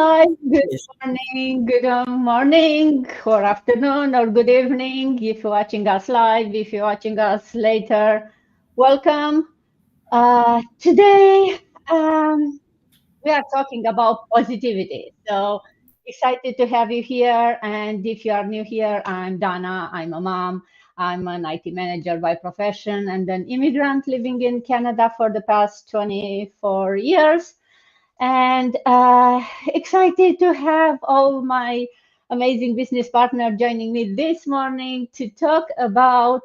live. Good Yes. morning, or afternoon, or good evening. If you're watching us live, if you're watching us later, welcome. Today, we are talking about positivity. So excited to have you here. And if you are new here, I'm Dana. I'm a mom. I'm an IT manager by profession and an immigrant living in Canada for the past 24 years. And excited to have all my amazing business partner joining me this morning to talk about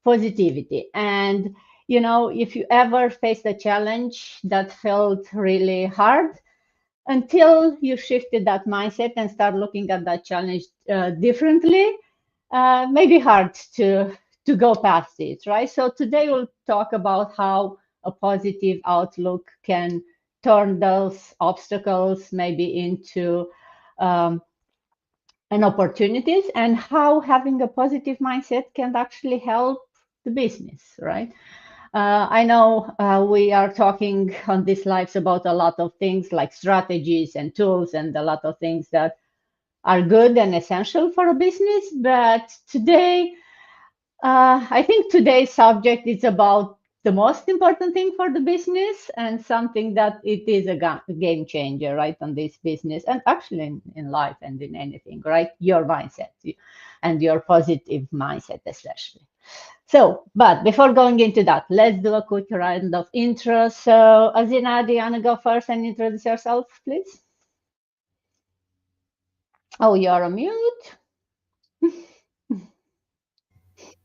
positivity. And if you ever faced a challenge that felt really hard, until you shifted that mindset and start looking at that challenge differently, maybe hard to go past it, right? So today we'll talk about how a positive outlook can turn those obstacles maybe into um, an opportunities, and how having a positive mindset can actually help the business, right? I know we are talking on these lives about a lot of things like strategies and tools and a lot of things that are good and essential for a business. But today, I think today's subject is about the most important thing for the business and something that it is a game changer, right, on this business and actually in life and in anything, right? Your mindset and your positive mindset, especially. So, but before going into that, let's do a quick round of intro. So, Azina, do you want to go first and introduce yourself, please? Oh, you're on mute.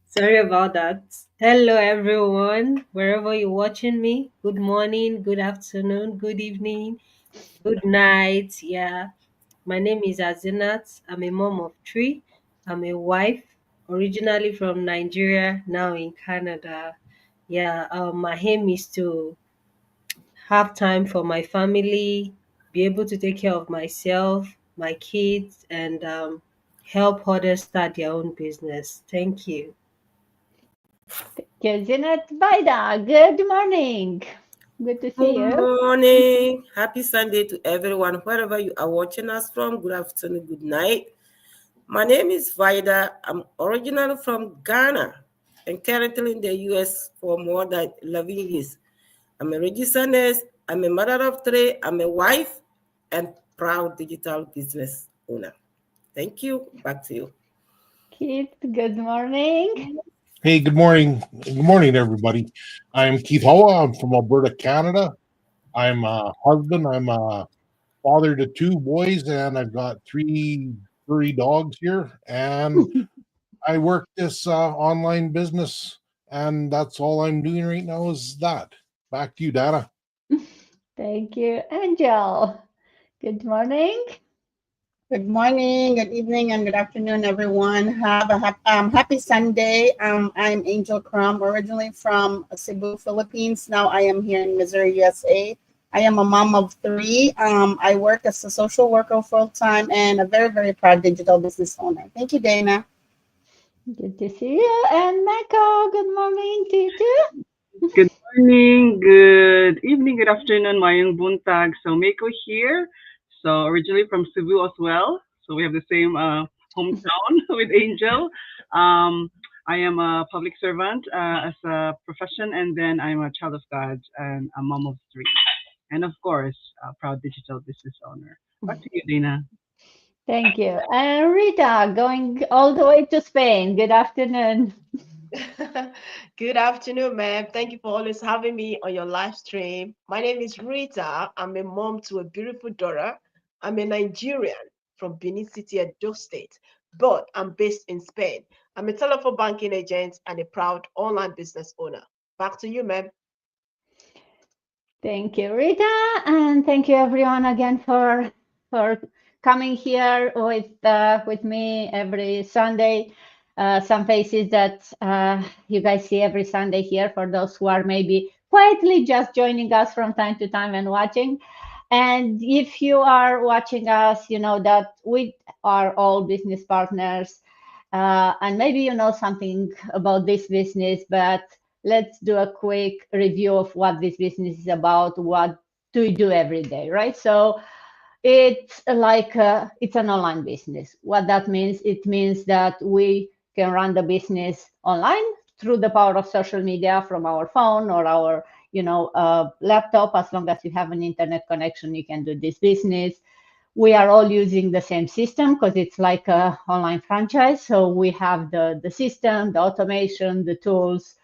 Sorry about that. Hello, everyone. Wherever you're watching me, good morning, good afternoon, good evening, good night. Yeah, my name is Azinat. I'm a mom of three. I'm a wife, originally from Nigeria, now in Canada. Yeah, my aim is to have time for my family, be able to take care of myself, my kids, and help others start their own business. Thank you. Kezinet Baida, good morning. Good to see Good you. morning. Happy Sunday to everyone, wherever you are watching us from. Good afternoon, good night. My name is Vida. I'm originally from Ghana and currently in the US for more than 11 years. I'm a registered nurse. I'm a mother of three. I'm a wife and proud digital business owner. Thank you. Back to you. Keith, good morning. Hey, good morning. Good morning, everybody. I'm Keith Hoa. I'm from Alberta, Canada. I'm a husband. I'm a father to two boys, and I've got three furry dogs here. And I work this online business, and that's all I'm doing right now is that. Back to you, Dana. Thank you. Angel, good morning. Good morning, good evening, and good afternoon, everyone. Have a happy Sunday. I'm Angel Crum, originally from Cebu, Philippines. Now I am here in Missouri, USA. I am a mom of three. I work as a social worker full time and a very, very proud digital business owner. Thank you, Dana. Good to see you. And Mako, good morning to you too. Good morning, good evening, good afternoon, mayong buntag. So Mako here. So originally from Cebu as well. So we have the same hometown with Angel. Um, I am a public servant as a profession, and then I'm a child of God and a mom of three, and of course, a proud digital business owner. Back to you, Dina. Thank you. And Rita, going all the way to Spain. Good afternoon. Good afternoon, ma'am. Thank you for always having me on your live stream. My name is Rita. I'm a mom to a beautiful daughter. I'm a Nigerian from Benin City, Edo State, but I'm based in Spain. I'm a telephone banking agent and a proud online business owner. Back to you, ma'am. Thank you, Rita, and thank you everyone again for coming here with me every Sunday. Some faces that you guys see every Sunday here for those who are maybe quietly just joining us from time to time and watching. And if you are watching us, you know that we are all business partners, and maybe you know something about this business, but let's do a quick review of what this business is about. What do we do every day, right? So it's like it's an online business. What that means, it means that we can run the business online through the power of social media from our phone or our laptop. As long as you have an internet connection, you can do this business. We are all using the same system because it's like a online franchise. So we have the system, the automation, the tools.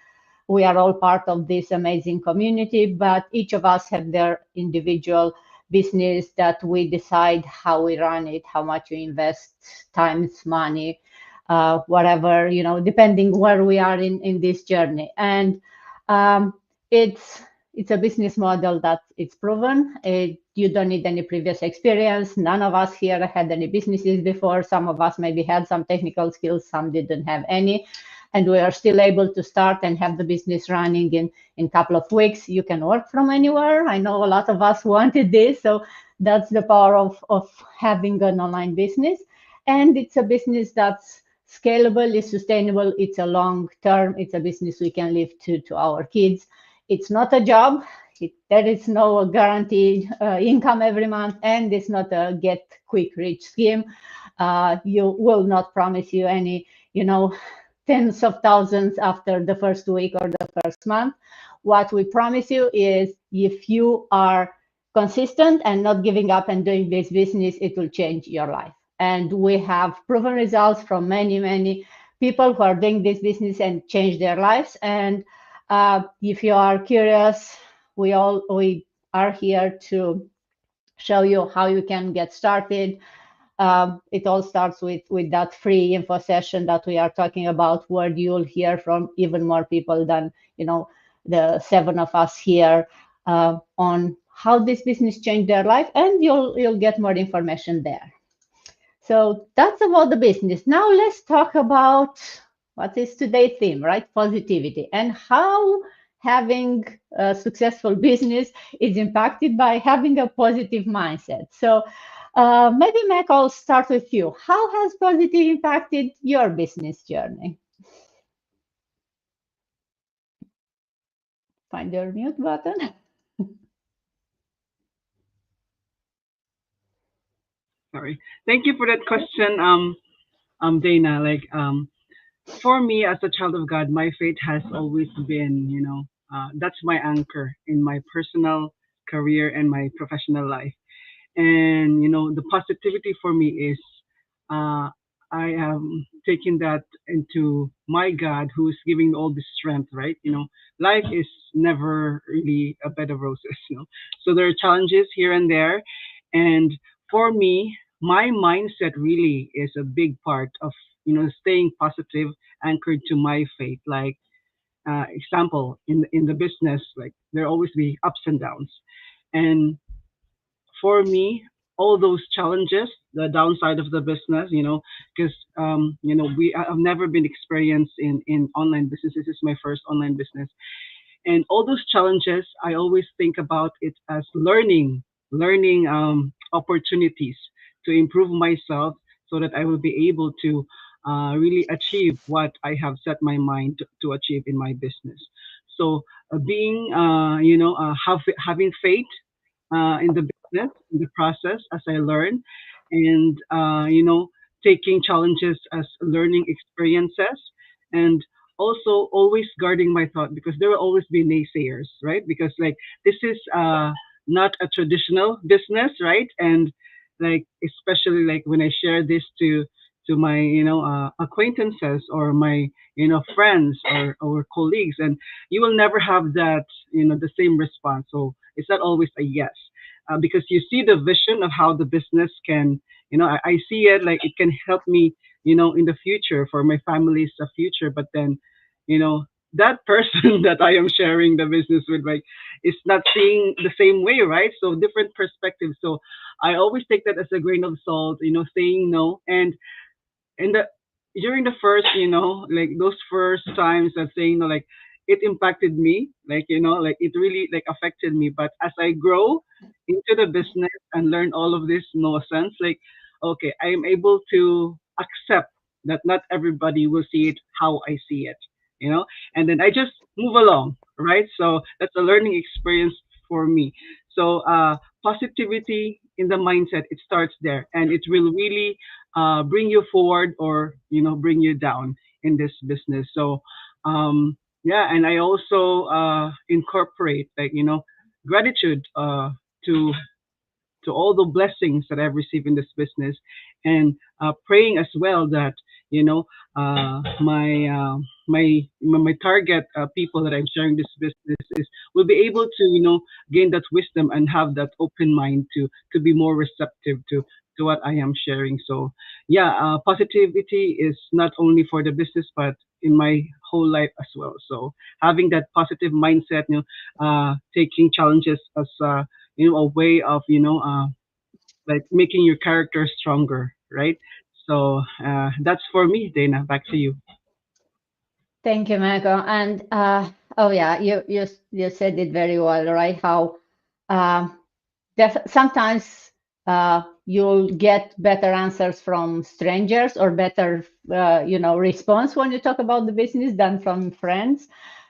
We are all part of this amazing community, but each of us have their individual business that we decide how we run it, how much we invest, times, money, whatever, depending where we are in this journey. And um, it's a business model that it's proven. You don't need any previous experience. None of us here had any businesses before. Some of us maybe had some technical skills, some didn't have any. And we are still able to start and have the business running in a couple of weeks. You can work from anywhere. I know a lot of us wanted this. So that's the power of having an online business. And it's a business that's scalable, is sustainable. It's a long term. It's a business we can leave to our kids. It's not a job. There is no guaranteed income every month, and it's not a get quick rich scheme. You will not promise you any, tens of thousands after the first week or the first month. What we promise you is if you are consistent and not giving up and doing this business, it will change your life. And we have proven results from many, many people who are doing this business and change their lives. And if you are curious, we are here to show you how you can get started. It all starts with that free info session that we are talking about, where you'll hear from even more people than the 7 of us here on how this business changed their life, and you'll get more information there. So that's about the business. Now let's talk about what is today's theme, right? Positivity, and how having a successful business is impacted by having a positive mindset. So maybe Mac, I'll start with you. How has positive impacted your business journey? Find your mute button. Sorry. Thank you for that question, Dana. For me, as a child of God, my faith has always been, that's my anchor in my personal career and my professional life. And the positivity for me is, uh, I am taking that into my God, who is giving all the strength, right? Life is never really a bed of roses. So there are challenges here and there, and for me, my mindset really is a big part of staying positive, anchored to my faith. Like, example, in the business, like there always be ups and downs, and for me, all those challenges, the downside of the business, because we I've never been experienced in online business. This is my first online business, and all those challenges, I always think about it as learning opportunities to improve myself, so that I will be able to really achieve what I have set my mind to achieve in my business. So being having faith in the business, in the process as I learn, and taking challenges as learning experiences, and also always guarding my thought, because there will always be naysayers, right? Because like this is not a traditional business, right? And like especially like when I share this to my acquaintances or my friends or colleagues, and you will never have that the same response. So it's not always a yes, because you see the vision of how the business can, I see it like it can help me, in the future for my family's future. But then, you know, that person that I am sharing the business with, like, is not seeing the same way, right? So different perspectives. So I always take that as a grain of salt, saying no. And in the during the first, like those first times of saying no, like it impacted me, like like it really like affected me. But as I grow into the business and learn all of this no sense, like okay, I am able to accept that not everybody will see it how I see it, you know, and then I just move along, right? So that's a learning experience for me. So positivity in the mindset, it starts there, and it will really bring you forward, or bring you down in this business. So yeah, and I also incorporate, like, gratitude to all the blessings that I've received in this business, and praying as well that my target people that I'm sharing this business is will be able to gain that wisdom and have that open mind to be more receptive to what I am sharing. So yeah, positivity is not only for the business but in my whole life as well. So having that positive mindset, taking challenges as a way of like making your character stronger, right? So that's for me, Dana. Back to you. Thank you, Michael. And oh yeah, you said it very well, right? How um, sometimes you'll get better answers from strangers, or better response when you talk about the business than from friends,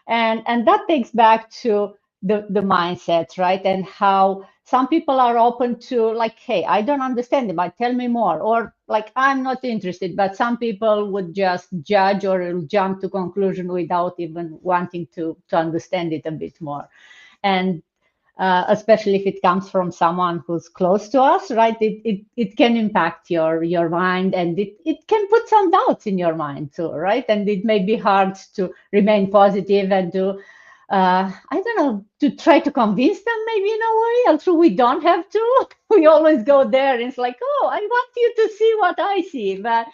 and that takes back to the mindset, right? And how some people are open to, like, hey, I don't understand it, but tell me more, or like, I'm not interested. But some people would just judge or jump to conclusion without even wanting to understand it a bit more. And especially if it comes from someone who's close to us, right? It can impact your mind, and it can put some doubts in your mind too, right? And it may be hard to remain positive and to, I don't know, to try to convince them maybe in a way. Although we don't have to, we always go there and it's like, oh, I want you to see what I see. But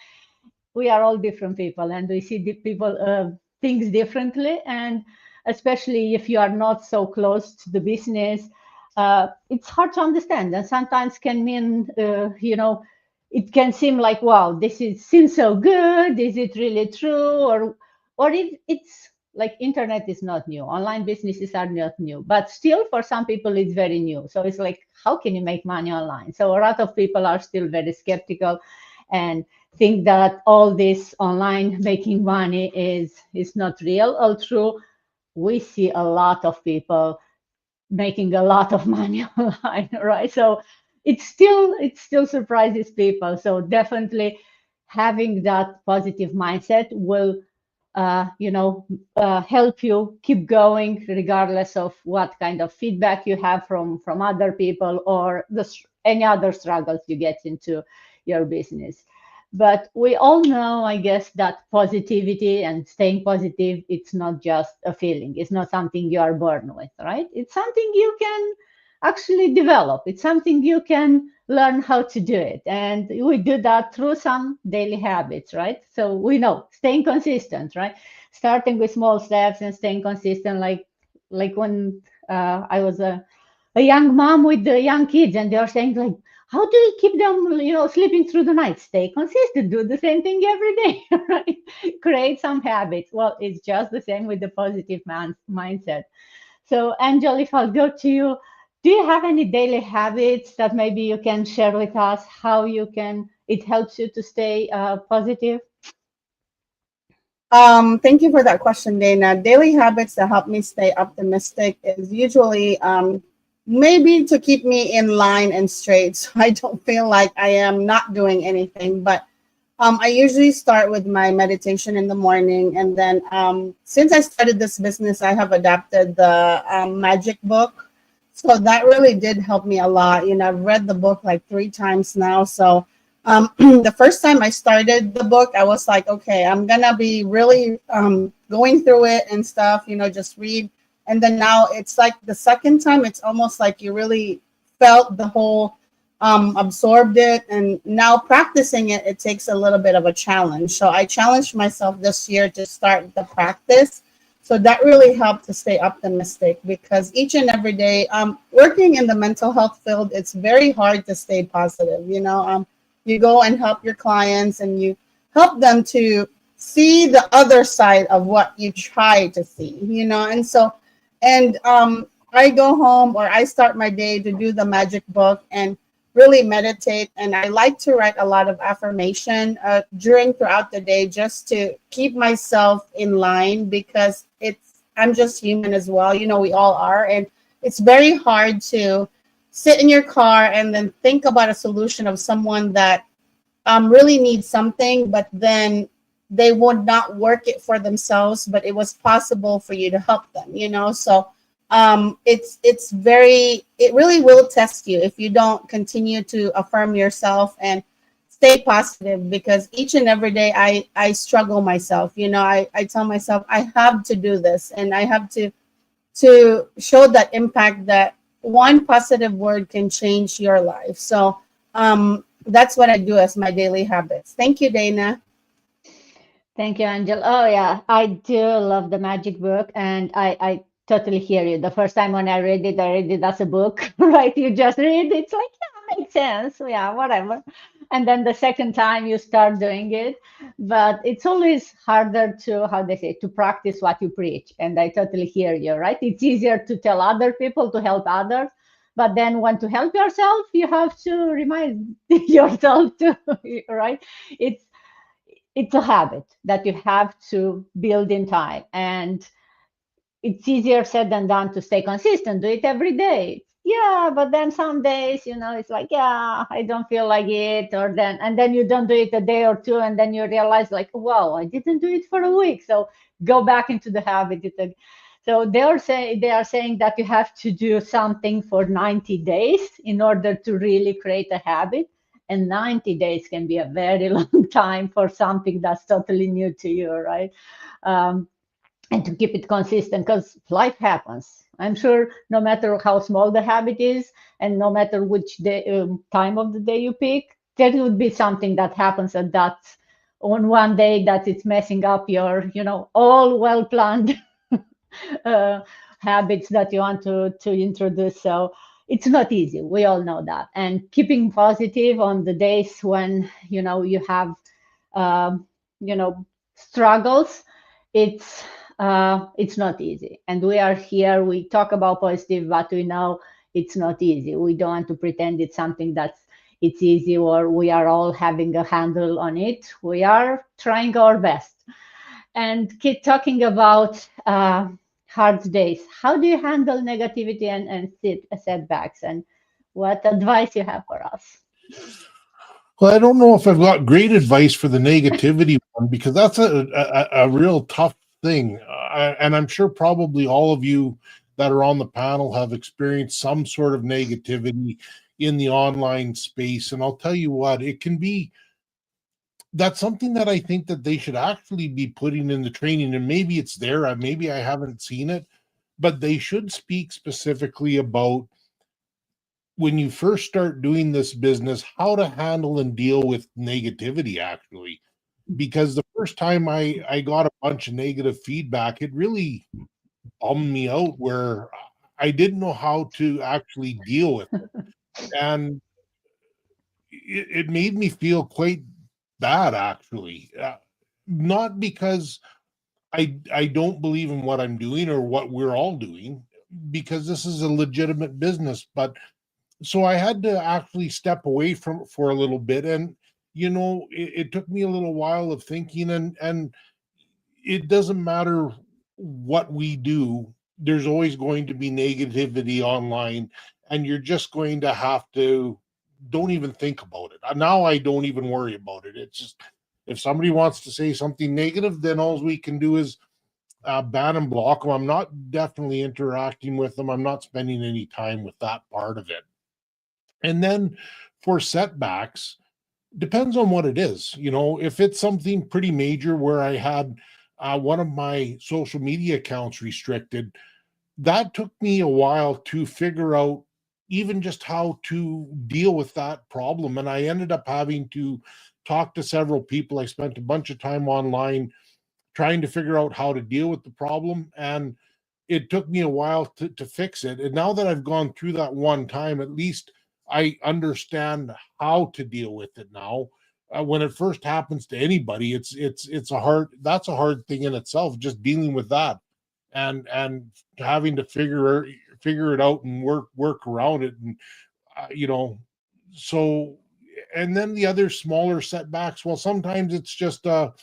we are all different people, and we see the people things differently. And especially if you are not so close to the business, it's hard to understand, and sometimes can mean it can seem like, wow, seems so good, is it really true? Or it's like, internet is not new, online businesses are not new, but still for some people it's very new. So it's like, how can you make money online? So a lot of people are still very skeptical and think that all this online making money is not real. Although we see a lot of people making a lot of money online, right? So it still surprises people. So definitely having that positive mindset will help you keep going, regardless of what kind of feedback you have from other people, or any other struggles you get into your business. But we all know, I guess, that positivity and staying positive, it's not just a feeling. It's not something you are born with, right? It's something you can actually develop. It's something you can learn how to do it. And we do that through some daily habits, right? So we know staying consistent, right? Starting with small steps and staying consistent, like when I was a young mom with the young kids, and they are saying, like, how do you keep them sleeping through the night? Stay consistent, do the same thing every day, right? Create some habits. Well, it's just the same with the positive mindset. So Angel, if I'll go to you, do you have any daily habits that maybe you can share with us, how it helps you to stay positive? Thank you for that question, Dana. Daily habits that help me stay optimistic is usually maybe to keep me in line and straight, so I don't feel like I am not doing anything. But I usually start with my meditation in the morning, and then since I started this business, I have adapted the magic book. So that really did help me a lot. I've read the book like 3 times now. So the first time I started the book, I was like, okay, I'm gonna be really going through it and stuff, just read. And then now it's like the second time, it's almost like you really felt the whole, absorbed it. And now practicing it, it takes a little bit of a challenge. So I challenged myself this year to start the practice. So that really helped to stay optimistic, because each and every day, working in the mental health field, it's very hard to stay positive. You go and help your clients, and you help them to see the other side of what you try to see, and so, and I go home, or I start my day to do the magic book and really meditate. And I like to write a lot of affirmation throughout the day, just to keep myself in line, because I'm just human as well. We all are. And it's very hard to sit in your car and then think about a solution of someone that really needs something, but then they would not work it for themselves, but it was possible for you to help them, you know? So it really will test you if you don't continue to affirm yourself and stay positive, because each and every day I struggle myself, you know, I tell myself I have to do this, and I have to show that impact, that one positive word can change your life. So that's what I do as my daily habits. Thank you, Dana. Thank you, Angel. Oh yeah, I do love the magic book, and I totally hear you. The first time when I read it as a book, right? You just read, it's like, yeah, makes sense. Yeah, whatever. And then the second time you start doing it, but it's always harder to, how they say, to practice what you preach. And I totally hear you, right? It's easier to tell other people to help others, but then when to help yourself, you have to remind yourself to, right? It's it's a habit that you have to build in time, and it's easier said than done to stay consistent, do it every day. Yeah, but then some days, it's like, yeah, I don't feel like it, or then, and then you don't do it a day or two, and then you realize like, wow, I didn't do it for a week. So go back into the habit. So they are saying that you have to do something for 90 days in order to really create a habit, and 90 days can be a very long time for something that's totally new to you, right? um, and to keep it consistent, because life happens. I'm sure no matter how small the habit is, and no matter which day, time of the day you pick, there would be something that happens at that on one day that it's messing up your, all well planned uh, habits that you want to introduce. So it's not easy. We all know that. And keeping positive on the days when you have um, struggles, it's not easy. And we are here. We talk about positive, but we know it's not easy. We don't want to pretend it's something that's it's easy, or we are all having a handle on it. We are trying our best. And keep talking about hard days. How do you handle negativity and setbacks? And what advice you have for us? Well, I don't know if I've got great advice for the negativity one, because that's a real tough thing. And I'm sure probably all of you that are on the panel have experienced some sort of negativity in the online space. And I'll tell you what, it can be, that's something that I think that they should actually be putting in the training. And maybe it's there, maybe I haven't seen it, but they should speak specifically about, when you first start doing this business, how to handle and deal with negativity, actually. Because the first time I got a bunch of negative feedback, it really bummed me out, where I didn't know how to actually deal with it. And it made me feel quite bad, actually. Not because I don't believe in what I'm doing or what we're all doing, because this is a legitimate business, but so I had to actually step away from for a little bit. And it took me a little while of thinking, and it doesn't matter what we do, there's always going to be negativity online, and you're just going to have to, don't even think about it. Now I don't even worry about it. It's just, if somebody wants to say something negative, then all we can do is ban and block them. I'm not definitely interacting with them. I'm not spending any time with that part of it. And then for setbacks, depends on what it is. If it's something pretty major, where I had one of my social media accounts restricted, that took me a while to figure out even just how to deal with that problem. And I ended up having to talk to several people. I spent a bunch of time online trying to figure out how to deal with the problem. And it took me a while to fix it. And now that I've gone through that one time, at least I understand how to deal with it now. When it first happens to anybody, it's that's a hard thing in itself, just dealing with that, and having to figure it out and work around it. And you know so and then the other smaller setbacks, well, sometimes it's just a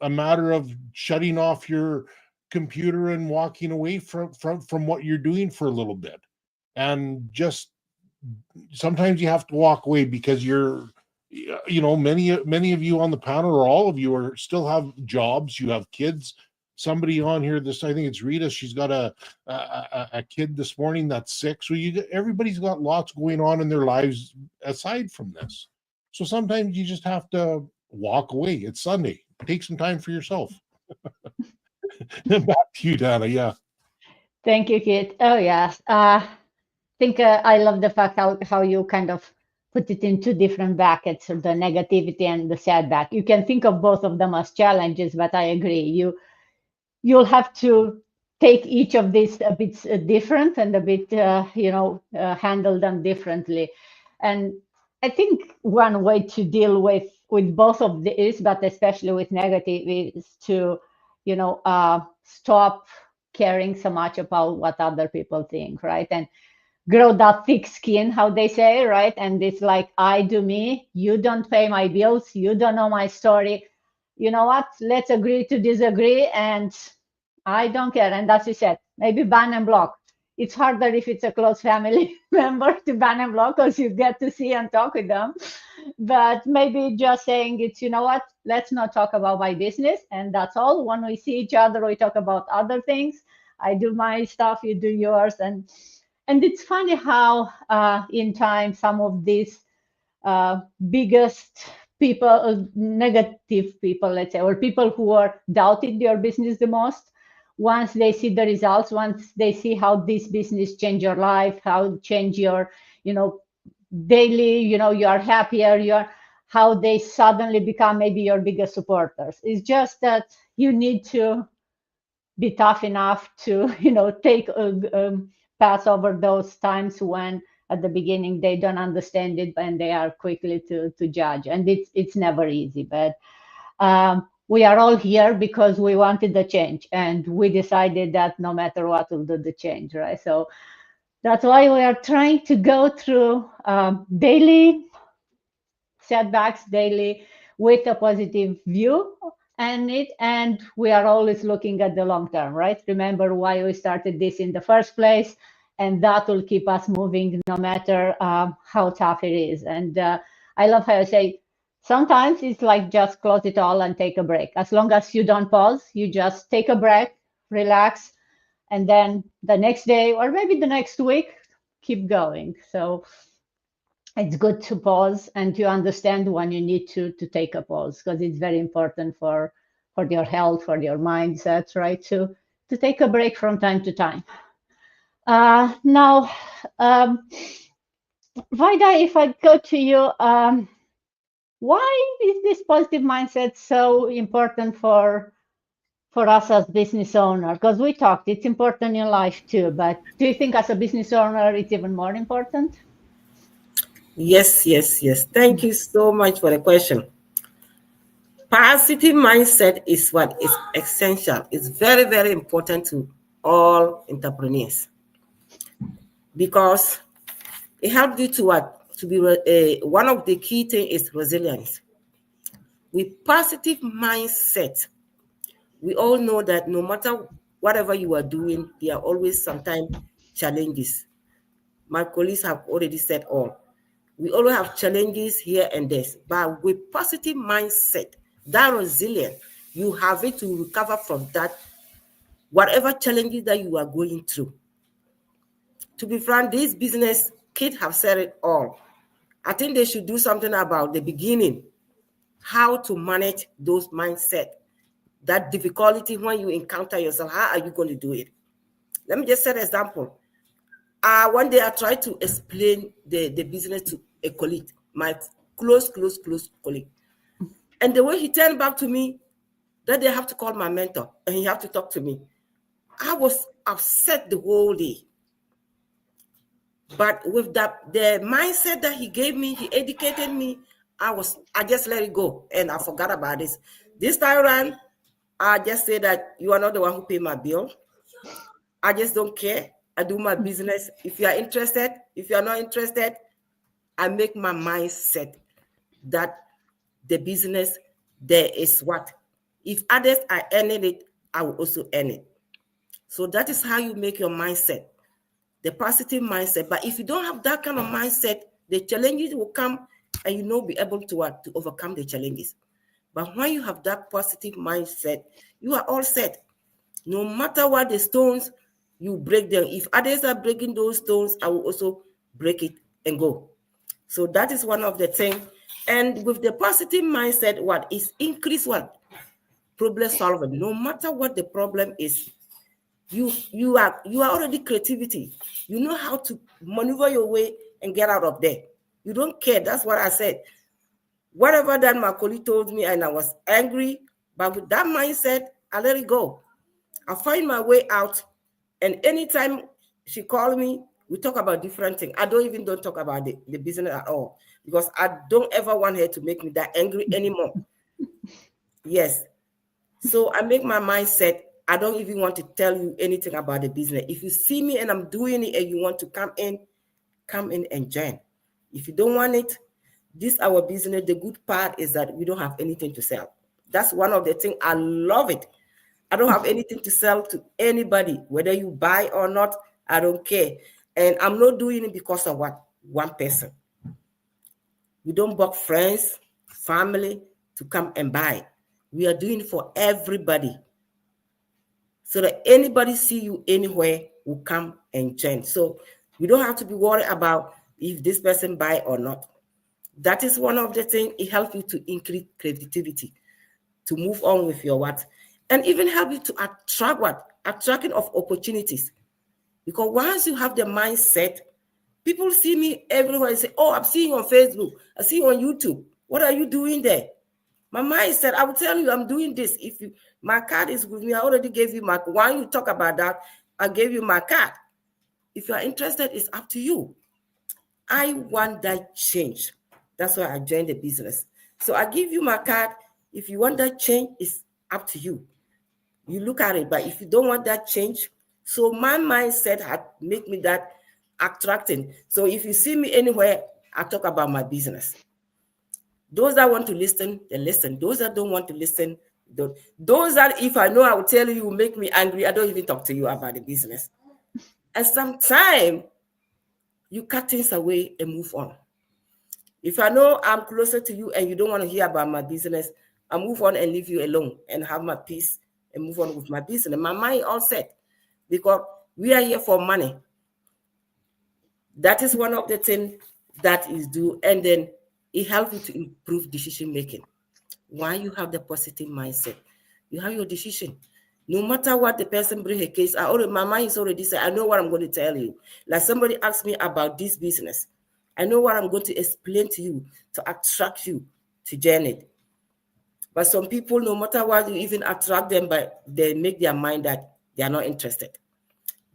matter of shutting off your computer and walking away from what you're doing for a little bit, and just sometimes you have to walk away because many of you on the panel, or all of you, are still have jobs, you have kids. Somebody on here, I think it's Rita, she's got a kid this morning that's sick. So everybody's got lots going on in their lives aside from this. So sometimes you just have to walk away. It's Sunday. Take some time for yourself. Back to you, Dana. Yeah. Thank you, Kit. Oh, yes. Think I love the fact how you kind of put it in two different buckets, the negativity and the setback. You can think of both of them as challenges, but I agree. You'll have to take each of these a bit different and a bit, handle them differently. And I think one way to deal with both of these, but especially with negative, is to, stop caring so much about what other people think, right? And grow that thick skin, how they say, right? And it's like, I do me, you don't pay my bills, you don't know my story. You know what? Let's agree to disagree, and I don't care. And as you said, maybe ban and block. It's harder if it's a close family member to ban and block, because you get to see and talk with them. But maybe just saying it's, you know what, let's not talk about my business, and that's all. When we see each other, we talk about other things. I do my stuff, you do yours. And it's funny how in time some of these biggest people, negative people, let's say, or people who are doubted your business the most, once they see the results, once they see how this business change your life, how change your, daily, you are happier, how they suddenly become maybe your biggest supporters. It's just that you need to be tough enough to, take pass over those times when at the beginning they don't understand it and they are quickly to judge. And it's never easy, but we are all here because we wanted the change, and we decided that no matter what, we'll do the change, right? So that's why we are trying to go through daily setbacks, daily, with a positive view. And we are always looking at the long term, right? Remember why we started this in the first place, and that will keep us moving no matter how tough it is. And I love how I say, sometimes it's like just close it all and take a break. As long as you don't pause, you just take a break, relax, and then the next day or maybe the next week, keep going. So it's good to pause and to understand when you need to take a pause, because it's very important for your health, for your mindset, right? To take a break from time to time. Now, Vida, if I go to you, why is this positive mindset so important for us as business owner? Because we talked, it's important in life too, but do you think as a business owner, it's even more important? Yes. Thank you so much for the question. Positive mindset is what is essential. It's very, very important to all entrepreneurs, because it helps you to what? To be one of the key things is resilience. With positive mindset, we all know that no matter whatever you are doing, there are always sometimes challenges. My colleagues have already said all. We always have challenges here and there, but with positive mindset, that resilience, you have it to recover from that, whatever challenges that you are going through. To be frank, this business, kids have said it all. I think they should do something about the beginning, how to manage those mindset, that difficulty when you encounter yourself. How are you going to do it? Let me just set an example. One day I tried to explain the business to a colleague, my close colleague. And the way he turned back to me, that they have to call my mentor and he have to talk to me. I was upset the whole day. But with the mindset that he gave me, he educated me, I just let it go and I forgot about this. This time around, I just say that you are not the one who pay my bill. I just don't care. I do my business. If you are interested, if you are not interested, I make my mindset that the business, there is what? If others are earning it, I will also earn it. So that is how you make your mindset. the positive mindset. But if you don't have that kind of mindset, the challenges will come and you not be able to overcome the challenges. But when you have that positive mindset, you are all set. No matter what the stones, you break them. If others are breaking those stones, I will also break it and go. So that is one of the things. And with the positive mindset, what is increase what? Problem solving. No matter what the problem is, you are already creativity. You know how to maneuver your way and get out of there. You don't care. That's what I said. Whatever that my colleague told me, and I was angry, but with that mindset, I let it go. I find my way out. And anytime she called me, we talk about different things. I don't talk about the business at all, because I don't ever want her to make me that angry anymore. Yes. So I make my mindset, I don't even want to tell you anything about the business. If you see me and I'm doing it and you want to come in and join. If you don't want it, this our business. The good part is that we don't have anything to sell. That's one of the things. I love it. I don't have anything to sell to anybody, whether you buy or not. I don't care. And I'm not doing it because of what? One person. We don't book friends, family to come and buy. We are doing it for everybody. So that anybody see you anywhere will come and join. So we don't have to be worried about if this person buy or not. That is one of the things. It helps you to increase creativity, to move on with your what, and even help you to attract what? Attracting of opportunities. Because once you have the mindset, people see me everywhere and say, oh, I'm seeing you on Facebook. I see you on YouTube. What are you doing there? My mindset, I will tell you, I'm doing this. If you, my card is with me, I already gave you my, while you talk about that, I gave you my card. If you are interested, it's up to you. I want that change. That's why I joined the business. So I give you my card. If you want that change, it's up to you. You look at it, but if you don't want that change, so my mindset had make me that attracting. So if you see me anywhere, I talk about my business. Those that want to listen, they listen. Those that don't want to listen, don't. Those that, if I know I will tell you, will make me angry, I don't even talk to you about the business. And sometimes you cut things away and move on. If I know I'm closer to you and you don't want to hear about my business, I move on and leave you alone and have my peace and move on with my business. My mind all set, because we are here for money. That is one of the things that is due. And then it helps you to improve decision making. Why you have the positive mindset? You have your decision. No matter what the person brings a case, my mind is already set. I know what I'm going to tell you. Like somebody asked me about this business. I know what I'm going to explain to you to attract you to join it. But some people, no matter what you even attract them, but they make their mind that they are not interested.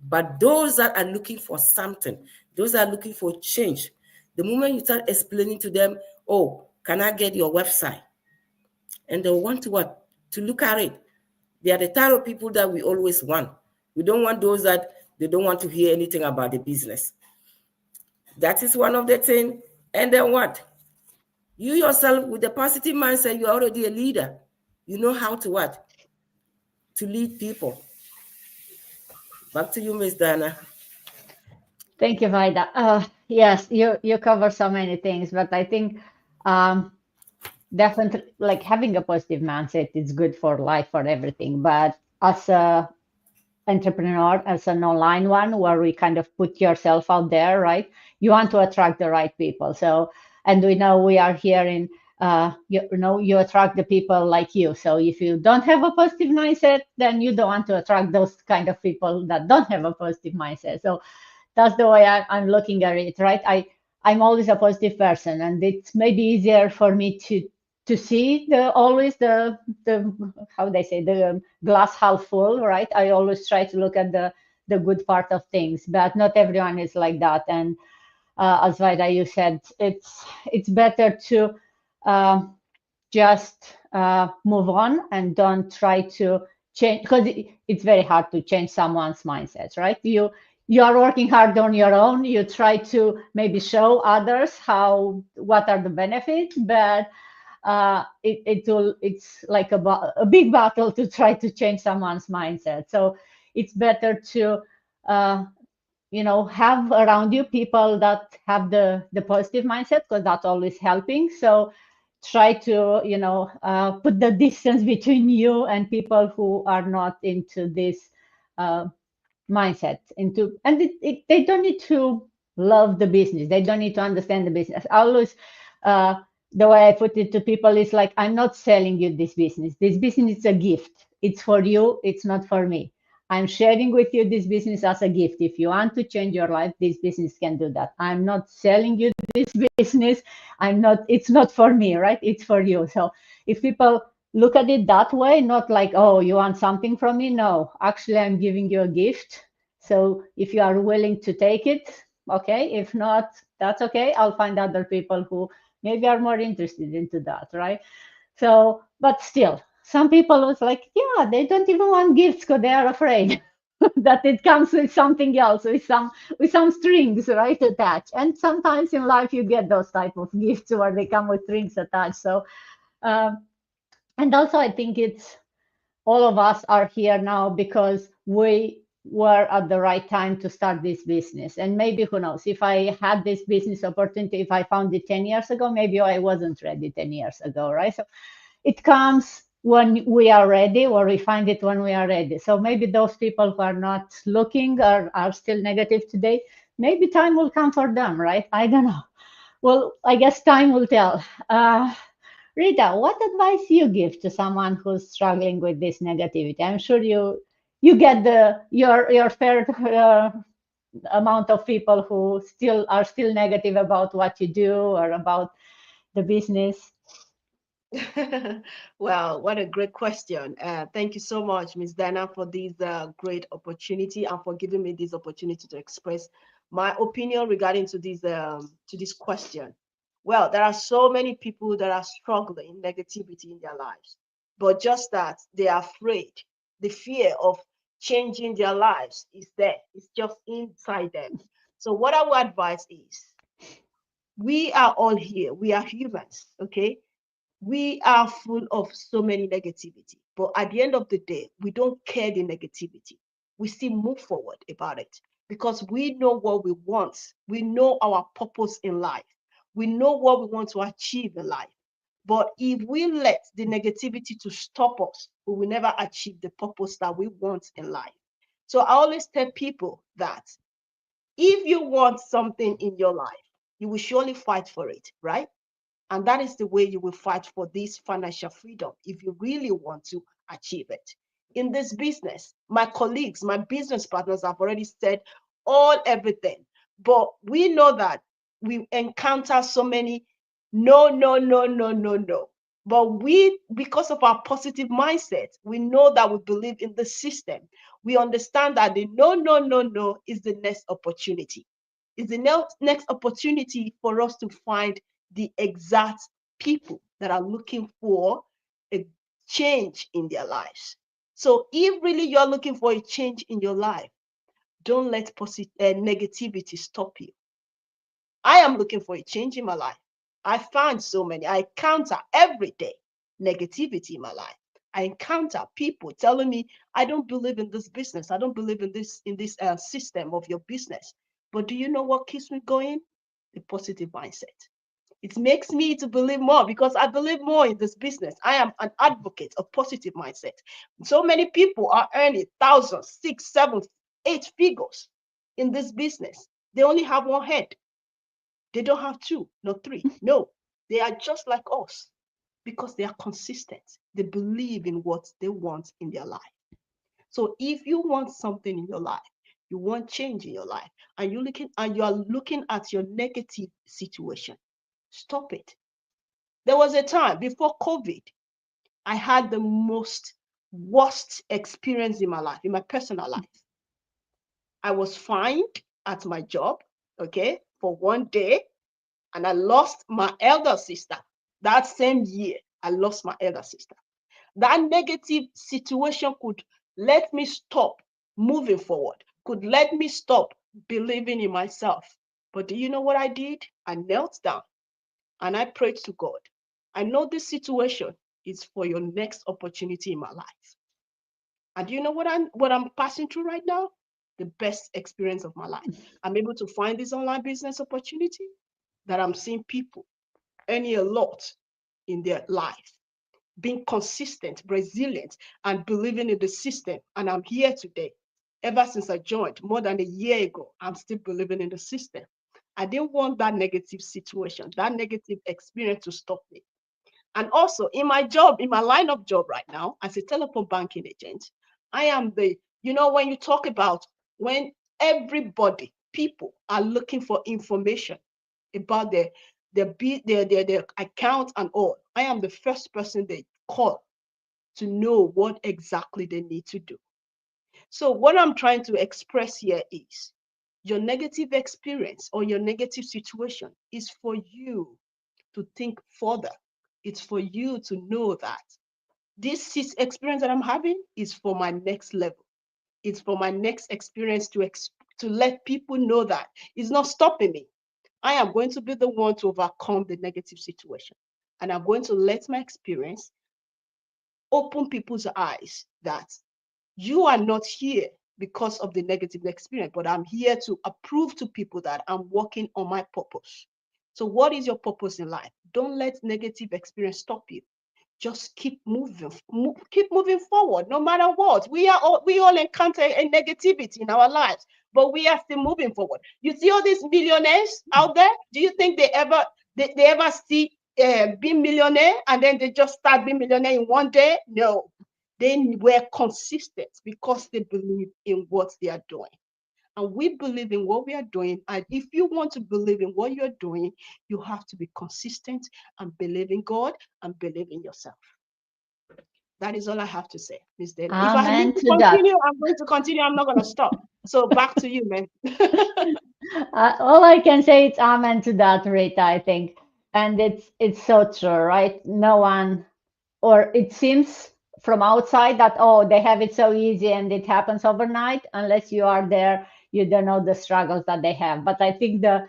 But those that are looking for something, those that are looking for change, the moment you start explaining to them, oh, can I get your website? And they want to what? To look at it. They are the type of people that we always want. We don't want those that they don't want to hear anything about the business. That is one of the things. And then what? You yourself, with the positive mindset, you're already a leader. You know how to what? To lead people. Back to you, Miss Dana. Thank you, Vaida. Yes, you cover so many things, but I think definitely like having a positive mindset is good for life, for everything. But as a entrepreneur, as an online one, where we kind of put yourself out there, right? You want to attract the right people. So, and we know we are here in, you attract the people like you. So if you don't have a positive mindset, then you don't want to attract those kind of people that don't have a positive mindset. So that's the way I'm looking at it, right? I'm always a positive person, and it's maybe easier for me to see always the how they say, the glass half full, right? I always try to look at the good part of things, but not everyone is like that. And as Vaida, you said, it's better to just move on and don't try to change, because it's very hard to change someone's mindset, right? You are working hard on your own. You try to maybe show others what are the benefits, but it's like a big battle to try to change someone's mindset. So it's better to have around you people that have the positive mindset, because that's always helping. So try to put the distance between you and people who are not into this uh, mindset, and they don't need to love the business, they don't need to understand the business. I always the way I put it to people is like, I'm not selling you this business is a gift, it's for you, it's not for me. I'm sharing with you this business as a gift. If you want to change your life, this business can do that. I'm not selling you this business. It's not for me, right? It's for you. So if people look at it that way, not like, oh, you want something from me? No, actually, I'm giving you a gift. So if you are willing to take it, okay. If not, that's okay. I'll find other people who maybe are more interested into that, right? So, but still, some people was like, yeah, they don't even want gifts because they are afraid that it comes with something else, with some strings, right, attached. And sometimes in life you get those type of gifts where they come with strings attached. So, um, and also I think it's all of us are here now because we were at the right time to start this business. And maybe, who knows, if I had this business opportunity, if I found it 10 years ago, maybe I wasn't ready 10 years ago, right? So it comes when we are ready, or we find it when we are ready. So maybe those people who are not looking are still negative today, maybe time will come for them, right? I don't know. Well, I guess time will tell. Rita, what advice you give to someone who's struggling with this negativity? I'm sure you get your fair amount of people who still negative about what you do or about the business. Well, what a great question. Thank you so much, Ms. Dana, for this great opportunity and for giving me this opportunity to express my opinion regarding to this question. Well, there are so many people that are struggling negativity in their lives, but just that they are afraid. The fear of changing their lives is there. It's just inside them. So what I would advise is, we are all here. We are humans, okay? We are full of so many negativity, but at the end of the day, we don't care the negativity. We still move forward about it because we know what we want. We know our purpose in life. We know what we want to achieve in life. But if we let the negativity to stop us, we will never achieve the purpose that we want in life. So I always tell people that if you want something in your life, you will surely fight for it, right? And that is the way you will fight for this financial freedom if you really want to achieve it. In this business, my colleagues, my business partners have already said everything. But we know that we encounter so many no, no, no, no, no, no. But because of our positive mindset, we know that we believe in the system. We understand that the no, no, no, no is the next opportunity. Is the next opportunity for us to find the exact people that are looking for a change in their lives. So if really you're looking for a change in your life, don't let negativity stop you. I am looking for a change in my life. I find so many. I encounter every day negativity in my life. I encounter people telling me, I don't believe in this business. I don't believe in this system of your business. But do you know what keeps me going? The positive mindset. It makes me to believe more because I believe more in this business. I am an advocate of positive mindset. So many people are earning thousands, 6, 7, 8 figures in this business. They only have one head. They don't have 2, not 3. No, they are just like us because they are consistent. They believe in what they want in their life. So if you want something in your life, you want change in your life, and you are looking at your negative situation, stop it. There was a time before COVID, I had the worst experience in my life, in my personal life. I was fined at my job, okay, for one day, and I lost my elder sister. That same year, I lost my elder sister. That negative situation could let me stop moving forward, could let me stop believing in myself. But do you know what I did? I knelt down and I prayed to God. I know this situation is for your next opportunity in my life. And do you know what I'm passing through right now? the best experience of my life. I'm able to find this online business opportunity that I'm seeing people earning a lot in their life, being consistent, resilient, and believing in the system. And I'm here today. Ever since I joined more than a year ago, I'm still believing in the system. I didn't want that negative situation, that negative experience to stop me. And also in my job, in my line of job right now, as a telephone banking agent, I am when you talk about when everybody, people are looking for information about their account and all, I am the first person they call to know what exactly they need to do. So what I'm trying to express here is your negative experience or your negative situation is for you to think further. It's for you to know that this experience that I'm having is for my next level. It's for my next experience to let people know that it's not stopping me. I am going to be the one to overcome the negative situation. And I'm going to let my experience open people's eyes that you are not here because of the negative experience, but I'm here to prove to people that I'm working on my purpose. So what is your purpose in life? Don't let negative experience stop you. Just keep moving, keep moving forward, no matter what. We all encounter a negativity in our lives, but we are still moving forward. You see all these millionaires out there? Do you think they ever see be millionaire and then they just start being millionaire in one day? No, they were consistent because they believe in what they are doing. And we believe in what we are doing. And if you want to believe in what you're doing, you have to be consistent and believe in God and believe in yourself. That is all I have to say, Ms. Dana. If I need Amen to to that. continue, I'm going to continue. I'm not going to stop. So back to you, man. All I can say is amen to that, Rita, I think. And it's so true, right? No one, or it seems from outside that, oh, they have it so easy and it happens overnight. Unless you are there, you don't know the struggles that they have. But I think the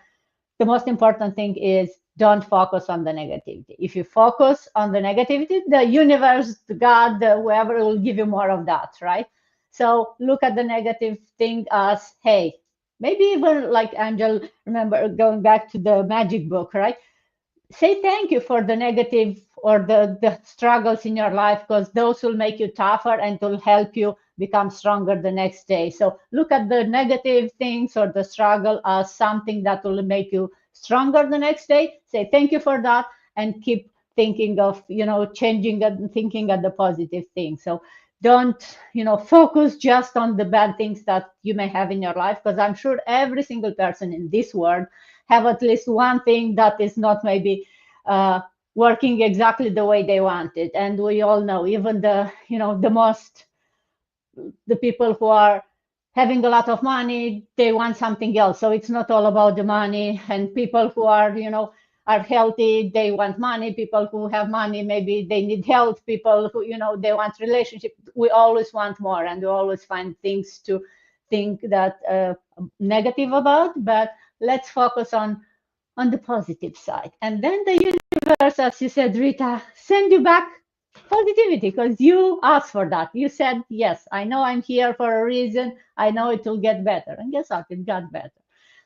most important thing is don't focus on the negativity. If you focus on the negativity, the universe, God, whoever will give you more of that, right? So look at the negative thing as, hey, maybe even like Angel, remember going back to the magic book, right? Say thank you for the negative or the struggles in your life, because those will make you tougher and will help you become stronger the next day. So look at the negative things or the struggle as something that will make you stronger the next day. Say thank you for that and keep thinking of, changing and thinking of the positive things. So don't, focus just on the bad things that you may have in your life, because I'm sure every single person in this world have at least one thing that is not maybe working exactly the way they want it. And we all know, even the people who are having a lot of money, they want something else. So it's not all about the money. And people who are healthy, they want money. People who have money, maybe they need health. People who, they want relationship. We always want more, and we always find things to think that negative about. But let's focus on the positive side. And then the universe, as you said, Rita, send you back positivity, because you asked for that. You said, yes, I know I'm here for a reason. I know it will get better. And guess what? It got better.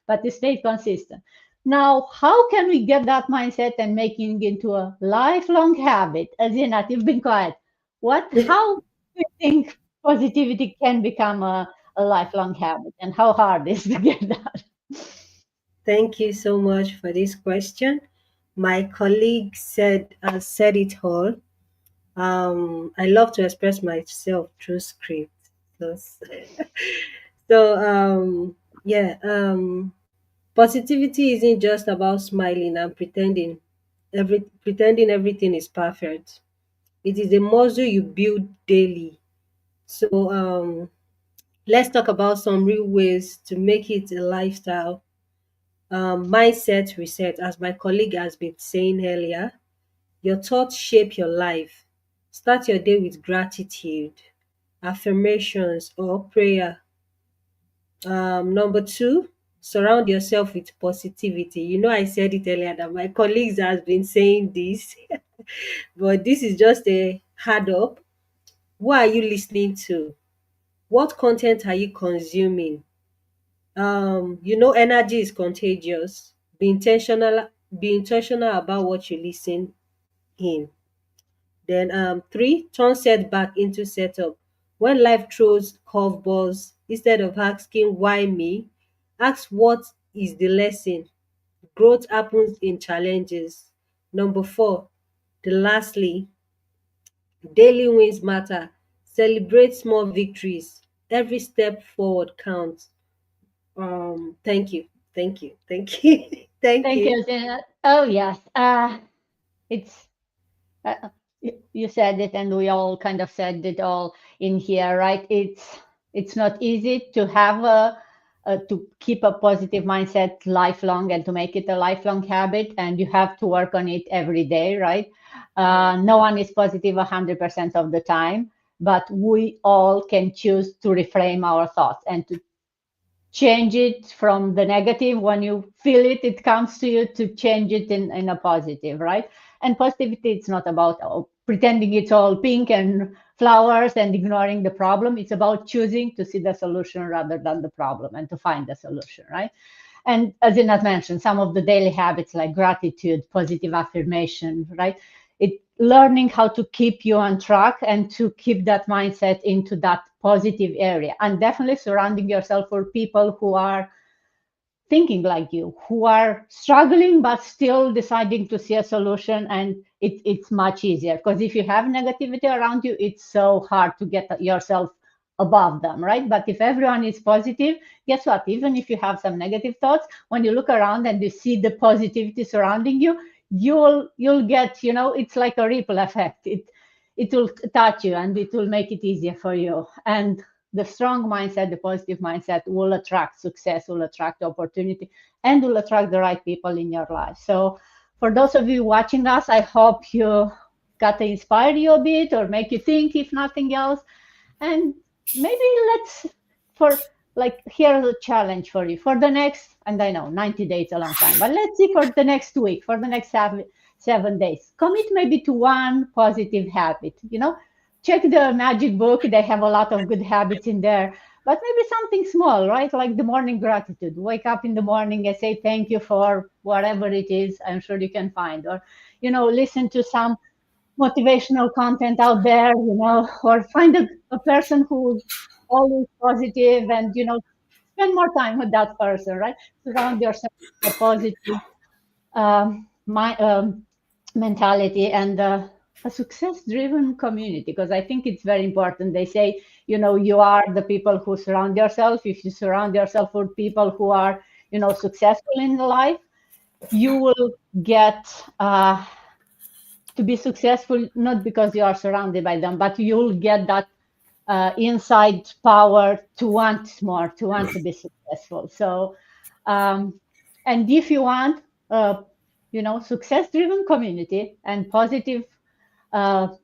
But you stayed consistent. Now, how can we get that mindset and making it into a lifelong habit? Azina, you've been quiet. How do you think positivity can become a lifelong habit, and how hard is to get that? Thank you so much for this question. My colleague said it all. I love to express myself through script. So, yeah. Positivity isn't just about smiling and pretending everything is perfect. It is a muscle you build daily. So let's talk about some real ways to make it a lifestyle. Mindset reset, as my colleague has been saying earlier. Your thoughts shape your life. Start your day with gratitude, affirmations, or prayer. Number two, surround yourself with positivity. I said it earlier that my colleagues has been saying this, but this is just a hard up. Who are you listening to? What content are you consuming? Energy is contagious. Be intentional about what you listen in. Then 3, turn setback into setup. When life throws curveballs, instead of asking why me, ask what is the lesson. Growth happens in challenges. Number 4, the lastly, daily wins matter. Celebrate small victories. Every step forward counts. Thank you. Thank you. Thank you. Thank Thank you. you, Zena. Oh, yes. It's you said it, and we all kind of said it all in here, right? It's not easy to have to keep a positive mindset lifelong and to make it a lifelong habit, and you have to work on it every day, right? No one is positive 100% of the time, but we all can choose to reframe our thoughts and to change it from the negative. When you feel it, it comes to you, to change it in a positive, right? And positivity, it's not about pretending it's all pink and flowers and ignoring the problem. It's about choosing to see the solution rather than the problem, and to find the solution, right? And as Inat mentioned, some of the daily habits like gratitude, positive affirmation, right? It learning how to keep you on track and to keep that mindset into that positive area, and definitely surrounding yourself for people who are thinking like you, who are struggling but still deciding to see a solution. And it's much easier, because if you have negativity around you, it's so hard to get yourself above them, right? But if everyone is positive, guess what? Even if you have some negative thoughts, when you look around and you see the positivity surrounding you, you'll get, it's like a ripple effect. It will touch you, and it will make it easier for you. And the strong mindset, the positive mindset, will attract success, will attract opportunity, and will attract the right people in your life. So for those of you watching us, I hope you got to inspire you a bit, or make you think, if nothing else. And maybe here's a challenge for you for the next, and I know 90 days is a long time, but let's see, for the next week, for the next 7 days, commit maybe to one positive habit. Check the magic book. They have a lot of good habits in there, but maybe something small, right? Like the morning gratitude. Wake up in the morning and say thank you for whatever it is. I'm sure you can find, or, listen to some motivational content out there, or find a person who's always positive, and, spend more time with that person, right? Surround yourself with a positive mentality, and a success-driven community, because I think it's very important. They say, you are the people who surround yourself. If you surround yourself with people who are, successful in life, you will get to be successful, not because you are surrounded by them, but you'll get that inside power to want more, to want to be successful. So, and if you want, success-driven community and positive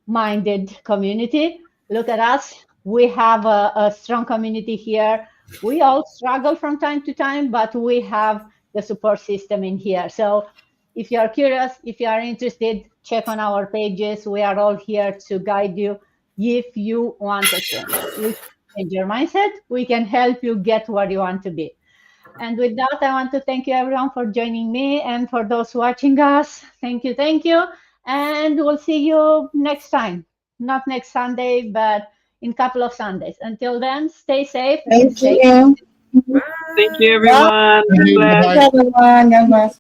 minded community, look at us. We have a strong community here. We all struggle from time to time, but we have the support system in here. So if you are curious, if you are interested, check on our pages. We are all here to guide you. If you want to change your mindset, we can help you get where you want to be. And with that, I want to thank you everyone for joining me, and for those watching us, thank you. And we'll see you next time. Not next Sunday, but in a couple of Sundays. Until then, stay safe. Thank Stay you. Thank you, Bye. everyone. God bless. Bye. Everyone. God bless.